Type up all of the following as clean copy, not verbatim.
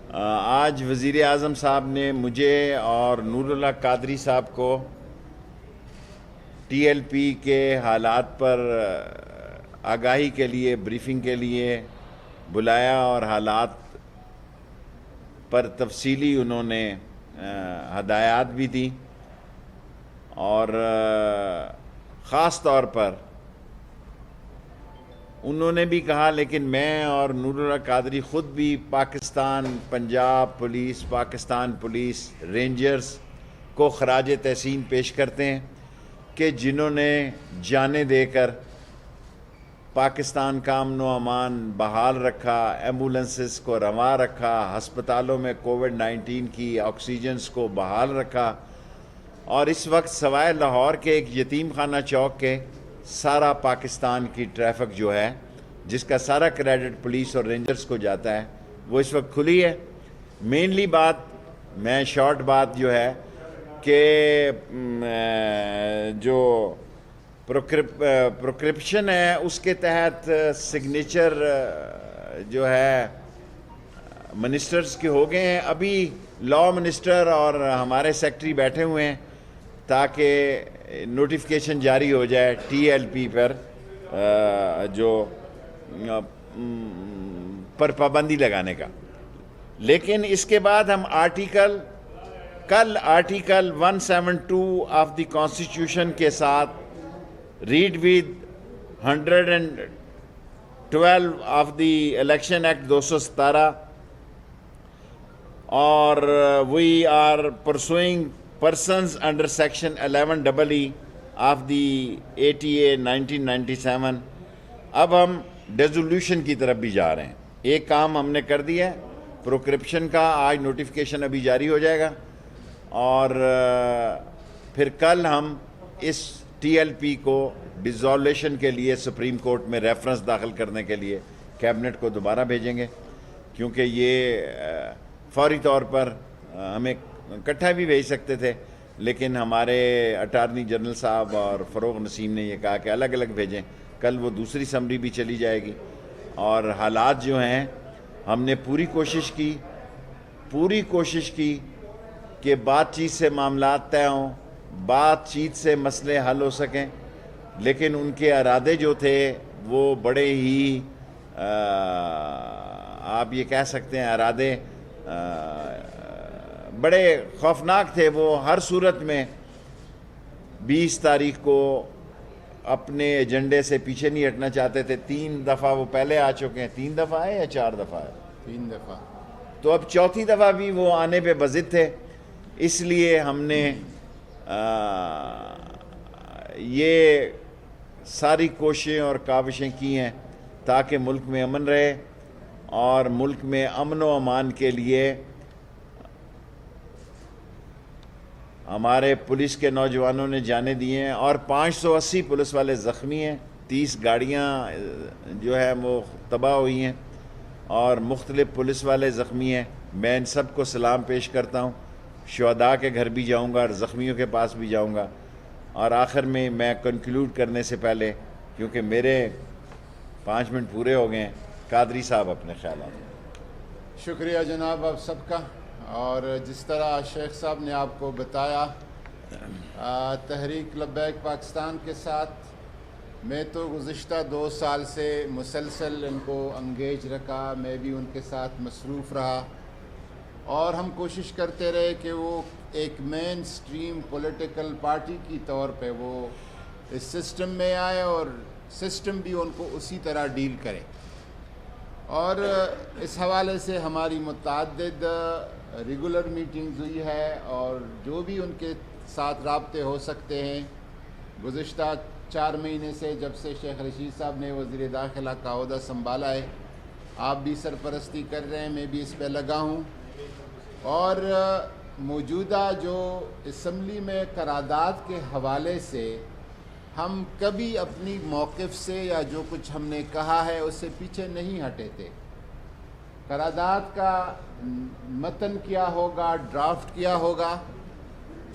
آج وزیر اعظم صاحب نے مجھے اور نور اللہ قادری صاحب کو ٹی ایل پی کے حالات پر آگاہی کے لیے بریفنگ کے لیے بلایا اور حالات پر تفصیلی انہوں نے ہدایات بھی دی اور خاص طور پر انہوں نے بھی کہا، لیکن میں اور نور اللہ قادری خود بھی Pakistan Punjab police, Pakistan police rangers کو خراج تحسین پیش کرتے ہیں کہ جنہوں نے جانیں دے کر پاکستان کا امن و امان بحال رکھا، ایمبولنسز کو رواں رکھا، ہسپتالوں میں کووڈ-19 کی آکسیجنز کو بحال رکھا، اور اس وقت سوائے لاہور کے ایک یتیم خانہ چوک کے سارا پاکستان کی ٹریفک جو ہے، جس کا سارا کریڈٹ پولیس اور رینجرز کو جاتا ہے، وہ اس وقت کھلی ہے۔ مینلی شارٹ بات جو ہے کہ جو پروکرپشن ہے اس کے تحت سگنیچر جو ہے منسٹرز کے ہو گئے ہیں۔ ابھی لا منسٹر اور ہمارے سیکٹری بیٹھے ہوئے ہیں تاکہ نوٹیفیکیشن جاری ہو جائے ٹی ایل پی پر جو پر پابندی لگانے کا۔ لیکن اس کے بعد ہم کل آرٹیکل 172 آف دی کانسٹیٹیوشن کے ساتھ read with 112 of the election act 217 اور we are pursuing persons under section 11EE of the ATA 1997۔ اب ہم ڈیزولوشن کی طرف بھی جا رہے ہیں۔ ایک کام ہم نے کر دیا ہے پروکرپشن کا، آج نوٹیفیکیشن ابھی جاری ہو جائے گا، اور پھر کل ہم اس ٹی ایل پی کو ڈیزولوشن کے لیے سپریم کورٹ میں ریفرنس داخل کرنے کے لیے کیبنٹ کو دوبارہ بھیجیں گے، کیونکہ یہ فوری طور پر ہمیں اکٹھا بھی بھیج سکتے تھے، لیکن ہمارے اٹارنی جنرل صاحب اور فروغ نسیم نے یہ کہا کہ الگ الگ بھیجیں۔ کل وہ دوسری سمری بھی چلی جائے گی، اور حالات جو ہیں ہم نے پوری کوشش کی کہ بات چیت سے معاملات طے ہوں، بات چیت سے مسئلے حل ہو سکیں، لیکن ان کے ارادے جو تھے وہ بڑے ہی آپ یہ کہہ سکتے ہیں ارادے بڑے خوفناک تھے۔ وہ ہر صورت میں 20 تاریخ کو اپنے ایجنڈے سے پیچھے نہیں ہٹنا چاہتے تھے۔ 3 دفعہ وہ پہلے آ چکے ہیں۔ 3 دفعہ ہے یا 4 دفعہ ہے؟ 3 دفعہ۔ تو اب 4تھی دفعہ بھی وہ آنے پہ بضد تھے، اس لیے ہم نے یہ ساری کوششیں اور کاوشیں کی ہیں تاکہ ملک میں امن رہے، اور ملک میں امن و امان کے لیے ہمارے پولیس کے نوجوانوں نے جانیں دی ہیں، اور 580 پولیس والے زخمی ہیں، 30 گاڑیاں جو ہے وہ تباہ ہوئی ہیں، اور مختلف پولیس والے زخمی ہیں۔ میں ان سب کو سلام پیش کرتا ہوں، شہداء کے گھر بھی جاؤں گا اور زخمیوں کے پاس بھی جاؤں گا۔ اور آخر میں کنکلوڈ کرنے سے پہلے، کیونکہ میرے 5 منٹ پورے ہو گئے ہیں، قادری صاحب اپنے خیالات۔ شکریہ جناب آپ سب کا۔ اور جس طرح شیخ صاحب نے آپ کو بتایا تحریک لبیک پاکستان کے ساتھ میں تو گزشتہ 2 سال سے مسلسل ان کو انگیج رکھا، میں بھی ان کے ساتھ مصروف رہا، اور ہم کوشش کرتے رہے کہ وہ ایک مین سٹریم پولیٹیکل پارٹی کی طور پہ وہ اس سسٹم میں آئے اور سسٹم بھی ان کو اسی طرح ڈیل کرے۔ اور اس حوالے سے ہماری متعدد ریگولر میٹنگز ہوئی ہے، اور جو بھی ان کے ساتھ رابطے ہو سکتے ہیں گزشتہ 4 مہینے سے، جب سے شیخ رشید صاحب نے وزیر داخلہ کا عہدہ سنبھالا ہے، آپ بھی سرپرستی کر رہے ہیں، میں بھی اس پہ لگا ہوں۔ اور موجودہ جو اسمبلی میں قرارداد کے حوالے سے ہم کبھی اپنی موقف سے یا جو کچھ ہم نے کہا ہے اس سے پیچھے نہیں ہٹے تھے۔ قرارداد کا متن کیا ہوگا، ڈرافٹ کیا ہوگا،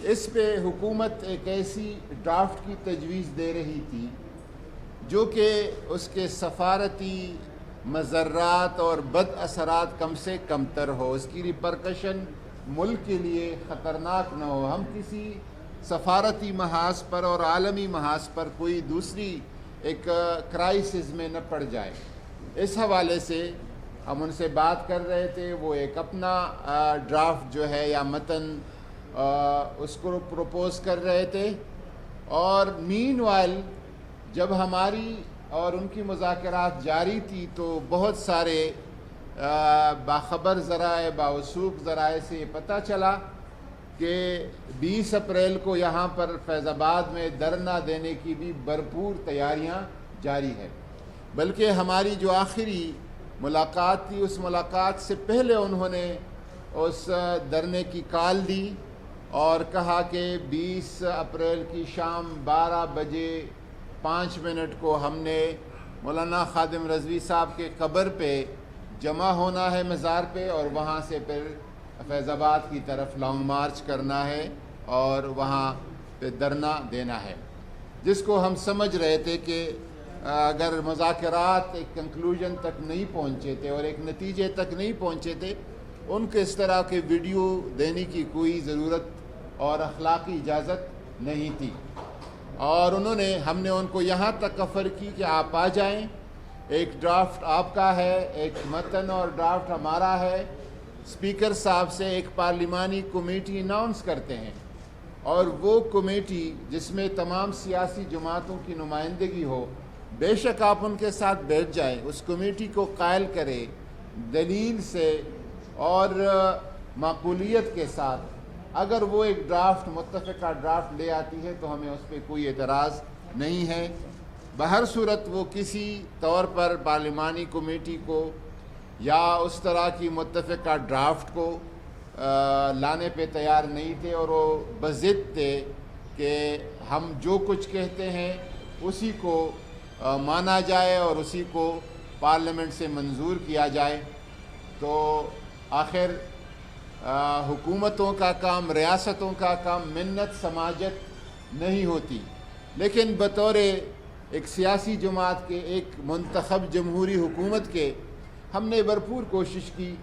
اس پہ حکومت ایک ایسی ڈرافٹ کی تجویز دے رہی تھی جو کہ اس کے سفارتی مضرات اور بد اثرات کم سے کم تر ہو، اس کی ریپرکشن ملک کے لیے خطرناک نہ ہو، ہم کسی سفارتی محاذ پر اور عالمی محاذ پر کوئی دوسری ایک کرائسس میں نہ پڑ جائے۔ اس حوالے سے ہم ان سے بات کر رہے تھے، وہ ایک اپنا ڈرافٹ جو ہے یا متن اس کو پروپوز کر رہے تھے، اور مین وائل جب ہماری اور ان کی مذاکرات جاری تھی تو بہت سارے باخبر ذرائع باوثوق ذرائع سے یہ پتہ چلا کہ 20 اپریل کو یہاں پر فیض آباد میں دھرنا دینے کی بھی بھرپور تیاریاں جاری ہے، بلکہ ہماری جو آخری ملاقات تھی اس ملاقات سے پہلے انہوں نے اس دھرنے کی کال دی اور کہا کہ 20 اپریل کی شام 12 بجے 5 منٹ کو ہم نے مولانا خادم رضوی صاحب کے قبر پہ جمع ہونا ہے مزار پہ، اور وہاں سے پھر فیض آباد کی طرف لانگ مارچ کرنا ہے اور وہاں پہ دھرنا دینا ہے، جس کو ہم سمجھ رہے تھے کہ اگر مذاکرات ایک کنکلوژن تک نہیں پہنچے تھے اور ایک نتیجے تک نہیں پہنچے تھے، ان کو اس طرح کے ویڈیو دینے کی کوئی ضرورت اور اخلاقی اجازت نہیں تھی، اور ہم نے ان کو یہاں تک آفر کی کہ آپ آ جائیں، ایک ڈرافٹ آپ کا ہے، ایک متن اور ڈرافٹ ہمارا ہے، اسپیکر صاحب سے ایک پارلیمانی کمیٹی اناؤنس کرتے ہیں، اور وہ کمیٹی جس میں تمام سیاسی جماعتوں کی نمائندگی ہو، بے شک آپ ان کے ساتھ بیٹھ جائیں، اس کمیٹی کو قائل کرے دلیل سے اور معقولیت کے ساتھ، اگر وہ ایک ڈرافٹ متفقہ ڈرافٹ لے آتی ہے تو ہمیں اس پہ کوئی اعتراض نہیں ہے۔ بہر صورت وہ کسی طور پر پارلیمانی کمیٹی کو یا اس طرح کی متفقہ ڈرافٹ کو لانے پہ تیار نہیں تھے، اور وہ بضد تھے کہ ہم جو کچھ کہتے ہیں اسی کو مانا جائے اور اسی کو پارلیمنٹ سے منظور کیا جائے۔ تو آخر حکومتوں کا کام، ریاستوں کا کام منت سماجت نہیں ہوتی، لیکن بطور ایک سیاسی جماعت کے، ایک منتخب جمہوری حکومت کے، ہم نے بھرپور کوشش کی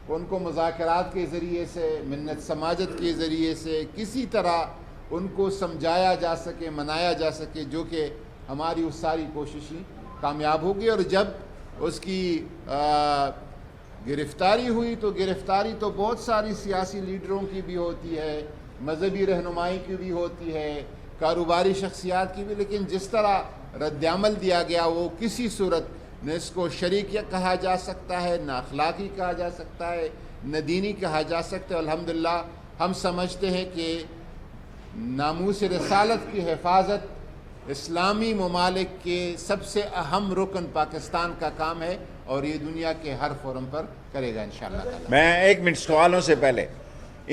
ان کو مذاکرات کے ذریعے سے، منت سماجت کے ذریعے سے کسی طرح ان کو سمجھایا جا سکے، منایا جا سکے، جو کہ ہماری اس ساری کوششیں کامیاب ہوگی۔ اور جب اس کی گرفتاری ہوئی تو گرفتاری تو بہت ساری سیاسی لیڈروں کی بھی ہوتی ہے، مذہبی رہنمائی کی بھی ہوتی ہے، کاروباری شخصیات کی بھی، لیکن جس طرح رد عمل دیا گیا وہ کسی صورت نہ اس کو شریک کہا جا سکتا ہے، نہ اخلاقی کہا جا سکتا ہے، نہ دینی کہا جا سکتا ہے۔ الحمدللہ ہم سمجھتے ہیں کہ ناموس رسالت کی حفاظت اسلامی ممالک کے سب سے اہم رکن پاکستان کا کام ہے، اور یہ دنیا کے ہر فورم پر کرے گا انشاءاللہ تعالی۔ میں 1 منٹ سوالوں سے پہلے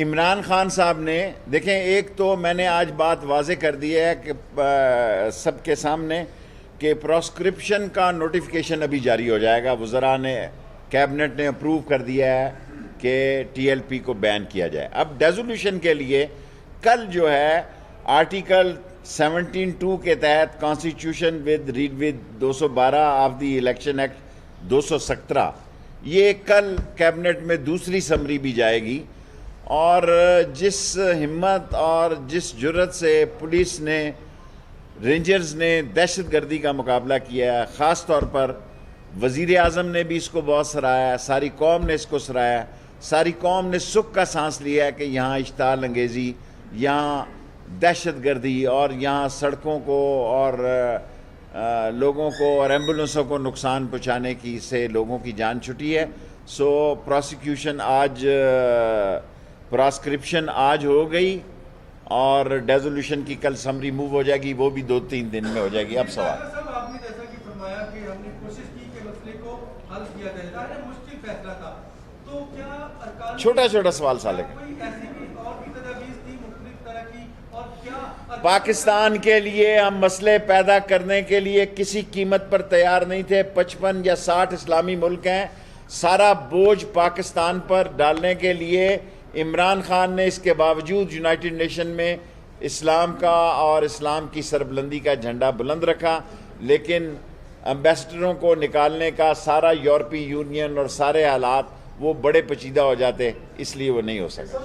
عمران خان صاحب نے دیکھیں، ایک تو میں نے آج بات واضح کر دی ہے کہ سب کے سامنے کہ پراسکرپشن کا نوٹیفیکیشن ابھی جاری ہو جائے گا، وزراء نے، کیبنٹ نے اپروو کر دیا ہے کہ ٹی ایل پی کو بین کیا جائے۔ اب ڈیزولوشن کے لیے کل جو ہے آرٹیکل 17(2) کے تحت constitution read with 212 of the election act 217، یہ کل کیبنٹ میں دوسری سمری بھی جائے گی، اور جس ہمت اور جس جرت سے پولیس نے، رینجرز نے دہشت گردی کا مقابلہ کیا ہے، خاص طور پر وزیر اعظم نے بھی اس کو بہت سراہا ہے، ساری قوم نے اس کو سراہا، ساری قوم نے سکھ کا سانس لیا ہے کہ یہاں اشتعال انگیزی، یہاں دہشت گردی اور یہاں سڑکوں کو اور لوگوں کو اور ایمبولنسوں کو نقصان پہنچانے کی سے لوگوں کی جان چھٹی ہے۔ سو پراسکرپشن آج ہو گئی، اور ڈیزولوشن کی کل سمری موو ہو جائے گی، وہ بھی 2-3 دن میں ہو جائے گی۔ اب سوال آپ نے جیسا کہ فرمایا کہ ہم نے کوشش کی کہ مسئلے کو حل کیا جائے، ظاہر ہے مشکل فیصلہ تھا، تو کیا ارکان چھوٹا سوال سالے کا، کوئی ایسی بھی اور بھی تجاویز تھی مختلف طرح کی، اور کیا پاکستان کے لیے ہم مسئلے پیدا کرنے کے لیے کسی قیمت پر تیار نہیں تھے۔ 55 یا 60 اسلامی ملک ہیں، سارا بوجھ پاکستان پر ڈالنے کے لیے عمران خان نے اس کے باوجود یونائٹڈ نیشن میں اسلام کا اور اسلام کی سربلندی کا جھنڈا بلند رکھا، لیکن امبیسڈروں کو نکالنے کا سارا یورپی یونین اور سارے حالات وہ بڑے پیچیدہ ہو جاتے، اس لیے وہ نہیں ہو سکا۔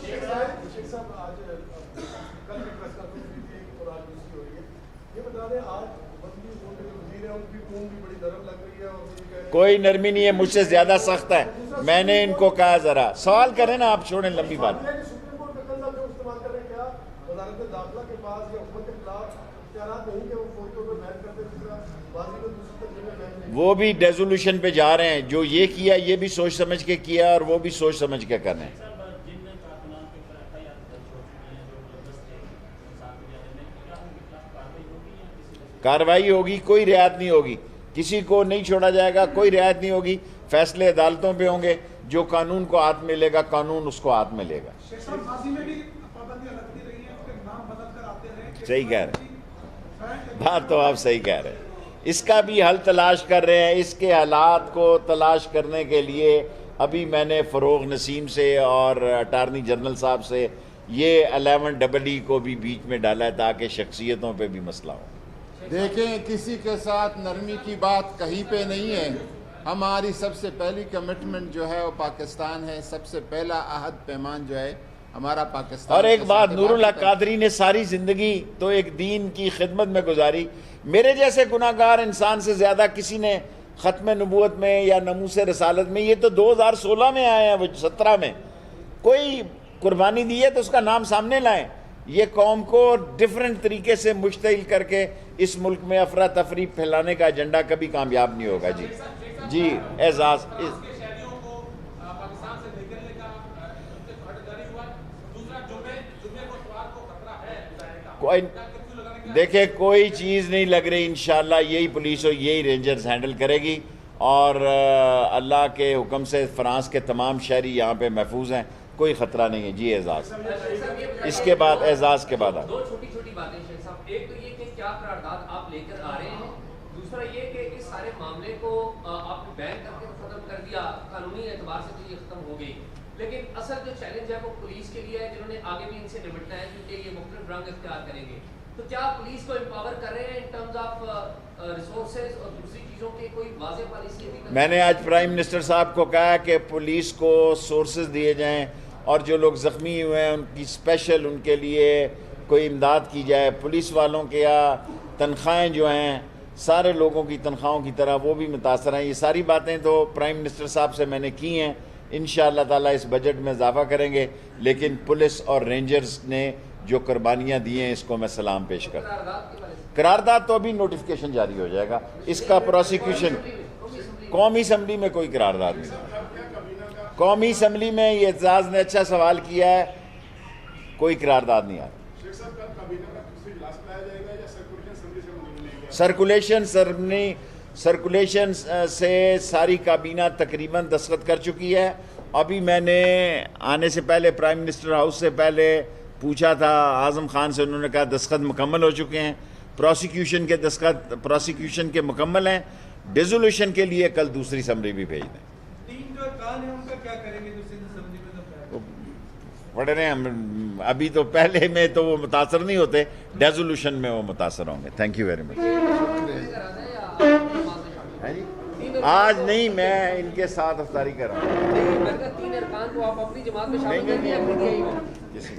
کوئی نرمی نہیں ہے، مجھ سے زیادہ سخت ہے۔ میں نے ان کو کہا ذرا سوال کریں نا، آپ چھوڑیں لمبی بات۔ وہ بھی ڈیزولوشن پہ جا رہے ہیں، جو یہ کیا یہ بھی سوچ سمجھ کے کیا اور وہ بھی سوچ سمجھ کے کر رہے ہیں۔ کارروائی ہوگی، کوئی رعایت نہیں ہوگی، کسی کو نہیں چھوڑا جائے گا، کوئی رعایت نہیں ہوگی، فیصلے عدالتوں پہ ہوں گے، جو قانون کو ہاتھ میں لے گا قانون اس کو ہاتھ میں لے گا۔ صحیح کہہ رہے ہیں، بات تو آپ صحیح کہہ رہے ہیں۔ اس کا بھی حل تلاش کر رہے ہیں، اس کے حالات کو تلاش کرنے کے لیے ابھی میں نے فروغ نسیم سے اور اٹارنی جنرل صاحب سے یہ 11EE کو بھی بیچ میں ڈالا ہے تاکہ شخصیتوں پہ بھی مسئلہ ہو۔ دیکھیں، کسی کے ساتھ نرمی کی بات کہیں پہ نہیں ہے۔ ہماری سب سے پہلی کمٹمنٹ جو ہے وہ پاکستان ہے، سب سے پہلا عہد پیمان جو ہے ہمارا پاکستان۔ اور ایک بات، نور اللہ قادری نے ساری زندگی تو ایک دین کی خدمت میں گزاری، میرے جیسے گناہگار انسان سے زیادہ کسی نے ختم نبوت میں یا ناموس رسالت میں، یہ تو 2016 میں آئے ہیں، وہ 17 میں کوئی قربانی دی ہے تو اس کا نام سامنے لائیں۔ یہ قوم کو ڈیفرنٹ طریقے سے مشتعل کر کے اس ملک میں افراتفری پھیلانے کا ایجنڈا کبھی کامیاب نہیں ہوگا۔ جی جی اعزاز دیکھیں، کوئی چیز نہیں لگ رہی، انشاءاللہ یہی پولیس اور یہی رینجرز ہینڈل کرے گی، اور اللہ کے حکم سے فرانس کے تمام شہری یہاں پہ محفوظ ہیں، کوئی خطرہ نہیں ہے۔ جی اعزاز، اس کے بعد اعزاز کے بعد دو چھوٹی چھوٹی باتیں شیخ صاحب، ایک تو یہ کہ کیا قرارداد آپ لے کر آ رہے ہیں، دوسرا یہ کہ اس سارے معاملے کو آپ نے بین کر کے ختم کر دیا، قانونی اعتبار سے تو یہ ختم ہو گئی، لیکن اصل جو چیلنج ہے وہ پولیس کے لیے ہے، جنہوں نے آگے بھی ان سے نمٹنا ہے کیونکہ یہ مختلف رنگ اختیار کریں گے۔ تو کیا پولیس کو امپاور کر رہے ہیں ان ٹرمز آف ریسورسز اور دوسری چیزوں کی کوئی واضح پالیسی ہے؟ میں نے آج پرائم منسٹر صاحب کو کہا کہ پولیس کو سورسز دیے جائیں، اور جو لوگ زخمی ہوئے ہیں ان کی اسپیشل ان کے لیے کوئی امداد کی جائے۔ پولیس والوں کے تنخواہیں جو ہیں سارے لوگوں کی تنخواہوں کی طرح وہ بھی متاثر ہیں۔ یہ ساری باتیں تو پرائم منسٹر صاحب سے میں نے کی ہیں، انشاءاللہ تعالیٰ اس بجٹ میں اضافہ کریں گے، لیکن پولیس اور رینجرز نے جو قربانیاں دی ہیں اس کو میں سلام پیش کرتا ہوں۔ قرارداد تو ابھی نوٹیفیکیشن جاری ہو جائے گا، اس کا پروسیکیوشن قومی اسمبلی میں کوئی قرارداد نہیں۔ قومی اسمبلی میں یہ اعزاز نے اچھا سوال کیا ہے، کوئی قرارداد نہیں آ رہا۔ سرکولیشن سے ساری کابینہ تقریباً دستخط کر چکی ہے۔ ابھی میں نے آنے سے پہلے پرائم منسٹر ہاؤس سے پہلے پوچھا تھا اعظم خان سے، انہوں نے کہا دستخط مکمل ہو چکے ہیں، پروسیکیوشن کے دستخط پروسیکیوشن کے مکمل ہیں، ڈیزولوشن کے لیے کل دوسری سمری بھی بھیج دیں۔ تین جو ارکان ہیں ان کا کیا کریں گے جو سندھ اسمبلی میں تو پڑھ رہے ہیں ہم، ابھی تو پہلے میں تو وہ متاثر نہیں ہوتے، ڈیزولوشن میں وہ متاثر ہوں گے۔ Thank you very much. آج نہیں، میں ان کے ساتھ افطاری کر رہا ہوں۔ تین ارکان کو آپ اپنی جماعت میں شامل کریں گے؟